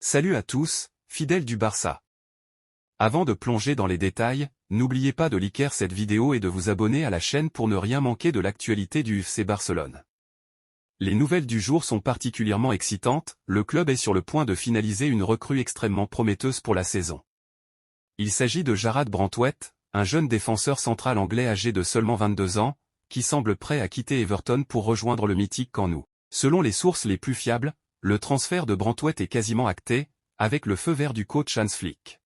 Salut à tous, fidèles du Barça. Avant de plonger dans les détails, n'oubliez pas de liker cette vidéo et de vous abonner à la chaîne pour ne rien manquer de l'actualité du FC Barcelone. Les nouvelles du jour sont particulièrement excitantes, le club est sur le point de finaliser une recrue extrêmement prometteuse pour la saison. Il s'agit de Jarrad Branthwaite, un jeune défenseur central anglais âgé de seulement 22 ans, qui semble prêt à quitter Everton pour rejoindre le mythique Camp Nou. Selon les sources les plus fiables, le transfert de Branthwaite est quasiment acté, avec le feu vert du coach Hans Flick.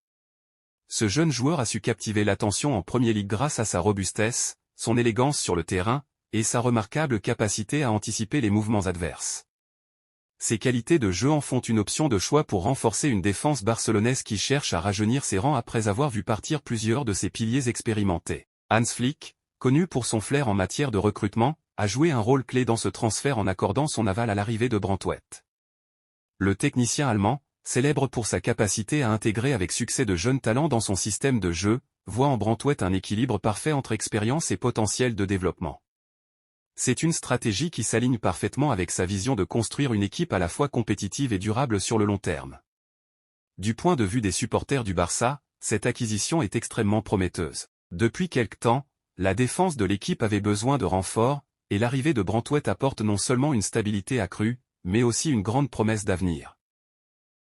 Ce jeune joueur a su captiver l'attention en Premier League grâce à sa robustesse, son élégance sur le terrain, et sa remarquable capacité à anticiper les mouvements adverses. Ses qualités de jeu en font une option de choix pour renforcer une défense barcelonaise qui cherche à rajeunir ses rangs après avoir vu partir plusieurs de ses piliers expérimentés. Hans Flick, connu pour son flair en matière de recrutement, a joué un rôle clé dans ce transfert en accordant son aval à l'arrivée de Branthwaite. Le technicien allemand, célèbre pour sa capacité à intégrer avec succès de jeunes talents dans son système de jeu, voit en Branthwaite un équilibre parfait entre expérience et potentiel de développement. C'est une stratégie qui s'aligne parfaitement avec sa vision de construire une équipe à la fois compétitive et durable sur le long terme. Du point de vue des supporters du Barça, cette acquisition est extrêmement prometteuse. Depuis quelque temps, la défense de l'équipe avait besoin de renforts, et l'arrivée de Branthwaite apporte non seulement une stabilité accrue, mais aussi une grande promesse d'avenir.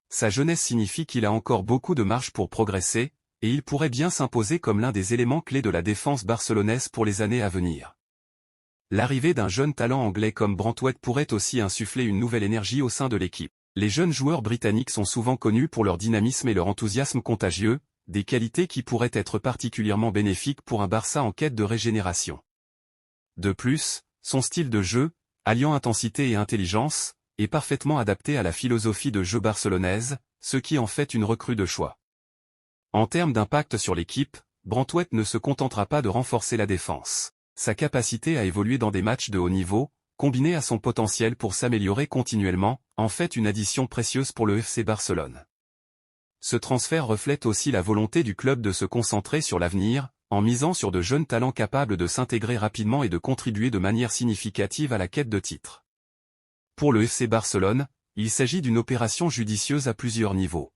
Sa jeunesse signifie qu'il a encore beaucoup de marge pour progresser, et il pourrait bien s'imposer comme l'un des éléments clés de la défense barcelonaise pour les années à venir. L'arrivée d'un jeune talent anglais comme Branthwaite pourrait aussi insuffler une nouvelle énergie au sein de l'équipe. Les jeunes joueurs britanniques sont souvent connus pour leur dynamisme et leur enthousiasme contagieux, des qualités qui pourraient être particulièrement bénéfiques pour un Barça en quête de régénération. De plus, son style de jeu, alliant intensité et intelligence, est parfaitement adapté à la philosophie de jeu barcelonaise, ce qui en fait une recrue de choix. En termes d'impact sur l'équipe, Branthwaite ne se contentera pas de renforcer la défense. Sa capacité à évoluer dans des matchs de haut niveau, combinée à son potentiel pour s'améliorer continuellement, en fait une addition précieuse pour le FC Barcelone. Ce transfert reflète aussi la volonté du club de se concentrer sur l'avenir, en misant sur de jeunes talents capables de s'intégrer rapidement et de contribuer de manière significative à la quête de titres. Pour le FC Barcelone, il s'agit d'une opération judicieuse à plusieurs niveaux.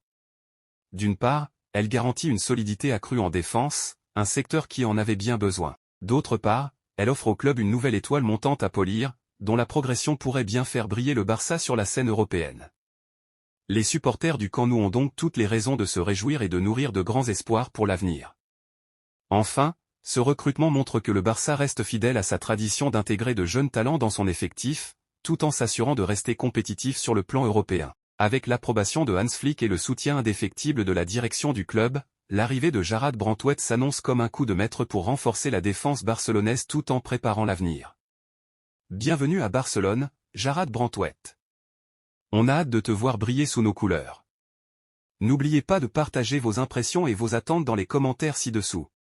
D'une part, elle garantit une solidité accrue en défense, un secteur qui en avait bien besoin. D'autre part, elle offre au club une nouvelle étoile montante à polir, dont la progression pourrait bien faire briller le Barça sur la scène européenne. Les supporters du Camp Nou ont donc toutes les raisons de se réjouir et de nourrir de grands espoirs pour l'avenir. Enfin, ce recrutement montre que le Barça reste fidèle à sa tradition d'intégrer de jeunes talents dans son effectif, tout en s'assurant de rester compétitif sur le plan européen. Avec l'approbation de Hans Flick et le soutien indéfectible de la direction du club, l'arrivée de Jarrad Branthwaite s'annonce comme un coup de maître pour renforcer la défense barcelonaise tout en préparant l'avenir. Bienvenue à Barcelone, Jarrad Branthwaite. On a hâte de te voir briller sous nos couleurs. N'oubliez pas de partager vos impressions et vos attentes dans les commentaires ci-dessous.